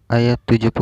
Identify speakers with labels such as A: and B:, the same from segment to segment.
A: Ayat 71.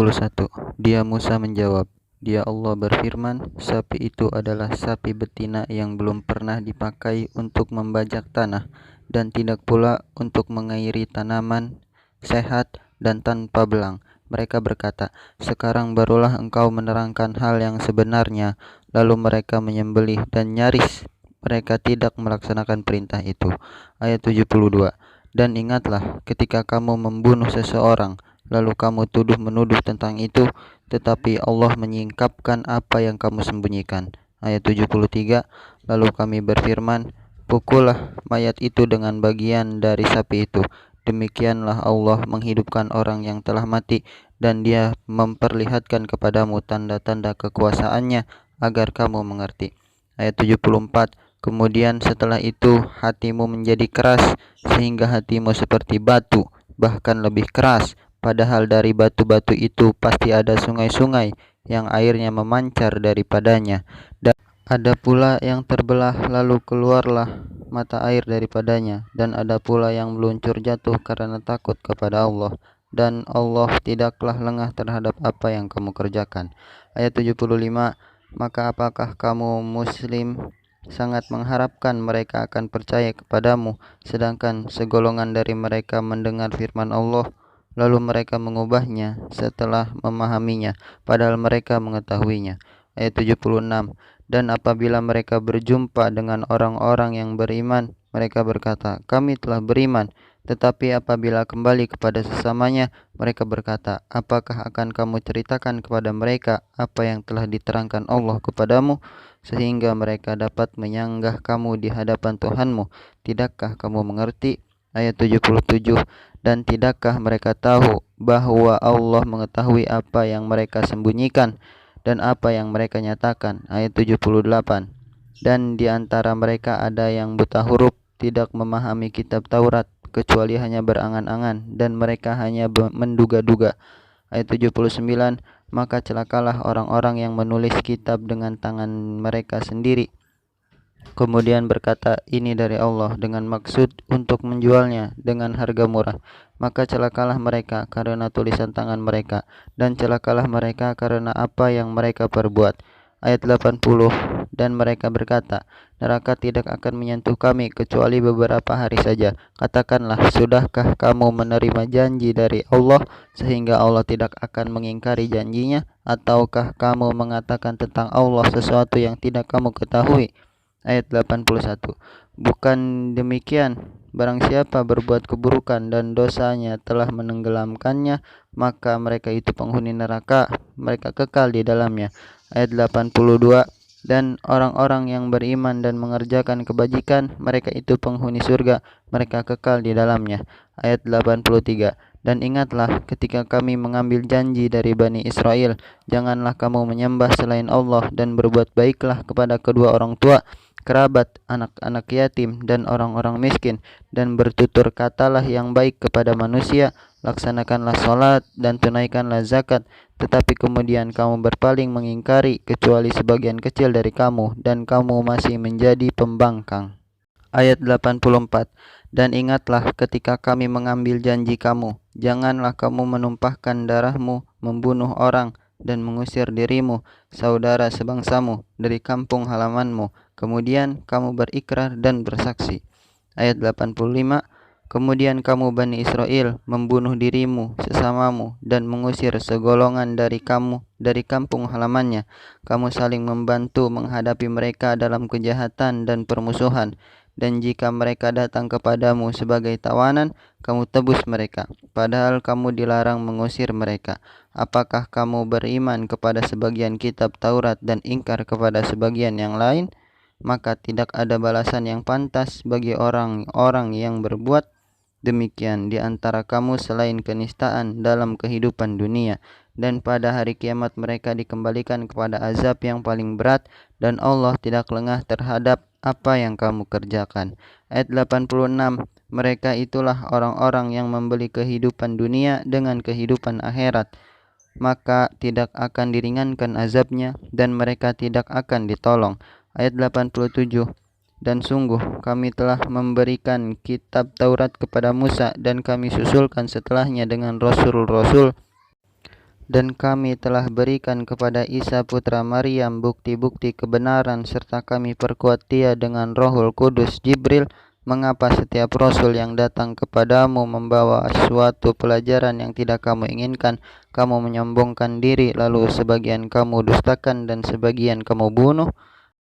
A: Dia Musa menjawab, Dia Allah berfirman, sapi itu adalah sapi betina yang belum pernah dipakai untuk membajak tanah dan tidak pula untuk mengairi tanaman, sehat dan tanpa belang. Mereka berkata, sekarang barulah engkau menerangkan hal yang sebenarnya. Lalu mereka menyembelih dan nyaris mereka tidak melaksanakan perintah itu. Ayat 72. Dan ingatlah ketika kamu membunuh seseorang, lalu kamu tuduh-menuduh tentang itu, tetapi Allah menyingkapkan apa yang kamu sembunyikan. Ayat 73. Lalu kami berfirman, pukullah mayat itu dengan bagian dari sapi itu. Demikianlah Allah menghidupkan orang yang telah mati, dan Dia memperlihatkan kepadamu tanda-tanda kekuasaannya agar kamu mengerti. Ayat 74. Kemudian setelah itu hatimu menjadi keras, sehingga hatimu seperti batu, bahkan lebih keras. Padahal dari batu-batu itu pasti ada sungai-sungai yang airnya memancar daripadanya. Dan ada pula yang terbelah lalu keluarlah mata air daripadanya. Dan ada pula yang meluncur jatuh karena takut kepada Allah. Dan Allah tidaklah lengah terhadap apa yang kamu kerjakan. Ayat 75. Maka apakah kamu muslim sangat mengharapkan mereka akan percaya kepadamu, sedangkan segolongan dari mereka mendengar firman Allah, lalu mereka mengubahnya setelah memahaminya, padahal mereka mengetahuinya. Ayat 76. Dan apabila mereka berjumpa dengan orang-orang yang beriman, mereka berkata, kami telah beriman. Tetapi apabila kembali kepada sesamanya, mereka berkata, apakah akan kamu ceritakan kepada mereka apa yang telah diterangkan Allah kepadamu, sehingga mereka dapat menyanggah kamu di hadapan Tuhanmu? Tidakkah kamu mengerti? Ayat 77. Dan tidakkah mereka tahu bahwa Allah mengetahui apa yang mereka sembunyikan dan apa yang mereka nyatakan? Ayat 78. Dan di antara mereka ada yang buta huruf, tidak memahami kitab Taurat, kecuali hanya berangan-angan, dan mereka hanya menduga-duga. Ayat 79. Maka celakalah orang-orang yang menulis kitab dengan tangan mereka sendiri, kemudian berkata, ini dari Allah, dengan maksud untuk menjualnya dengan harga murah. Maka celakalah mereka karena tulisan tangan mereka, dan celakalah mereka karena apa yang mereka perbuat. Ayat 80. Dan mereka berkata, neraka tidak akan menyentuh kami kecuali beberapa hari saja. Katakanlah, sudahkah kamu menerima janji dari Allah sehingga Allah tidak akan mengingkari janjinya? Ataukah kamu mengatakan tentang Allah sesuatu yang tidak kamu ketahui? Ayat 81. Bukan demikian, barang siapa berbuat keburukan dan dosanya telah menenggelamkannya, maka mereka itu penghuni neraka, mereka kekal di dalamnya. Ayat 82. Dan orang-orang yang beriman dan mengerjakan kebajikan, mereka itu penghuni surga, mereka kekal di dalamnya. Ayat 83. Dan ingatlah ketika kami mengambil janji dari Bani Israel, janganlah kamu menyembah selain Allah dan berbuat baiklah kepada kedua orang tua, kerabat, anak-anak yatim, dan orang-orang miskin, dan bertutur katalah yang baik kepada manusia, laksanakanlah salat dan tunaikanlah zakat. Tetapi kemudian kamu berpaling mengingkari kecuali sebagian kecil dari kamu, dan kamu masih menjadi pembangkang. Ayat 84. Dan ingatlah ketika kami mengambil janji kamu, janganlah kamu menumpahkan darahmu, membunuh orang, dan mengusir dirimu, saudara sebangsamu, dari kampung halamanmu. Kemudian kamu berikrar dan bersaksi. Ayat 85. Kemudian kamu Bani Israel membunuh dirimu sesamamu dan mengusir segolongan dari kamu dari kampung halamannya. Kamu saling membantu menghadapi mereka dalam kejahatan dan permusuhan. Dan jika mereka datang kepadamu sebagai tawanan, kamu tebus mereka, padahal kamu dilarang mengusir mereka. Apakah kamu beriman kepada sebagian kitab Taurat dan ingkar kepada sebagian yang lain? Maka tidak ada balasan yang pantas bagi orang-orang yang berbuat demikian di antara kamu selain kenistaan dalam kehidupan dunia, dan pada hari kiamat mereka dikembalikan kepada azab yang paling berat, dan Allah tidak lengah terhadap apa yang kamu kerjakan. Ayat 86. Mereka itulah orang-orang yang membeli kehidupan dunia dengan kehidupan akhirat, maka tidak akan diringankan azabnya, dan mereka tidak akan ditolong. Ayat 87. Dan sungguh kami telah memberikan kitab Taurat kepada Musa, dan kami susulkan setelahnya dengan rasul-rasul Dan kami telah berikan kepada Isa putra Maryam bukti-bukti kebenaran serta kami perkuat dia dengan Rohul Kudus. Jibril, mengapa setiap rasul yang datang kepadamu membawa suatu pelajaran yang tidak kamu inginkan, kamu menyombongkan diri, lalu sebagian kamu dustakan dan sebagian kamu bunuh?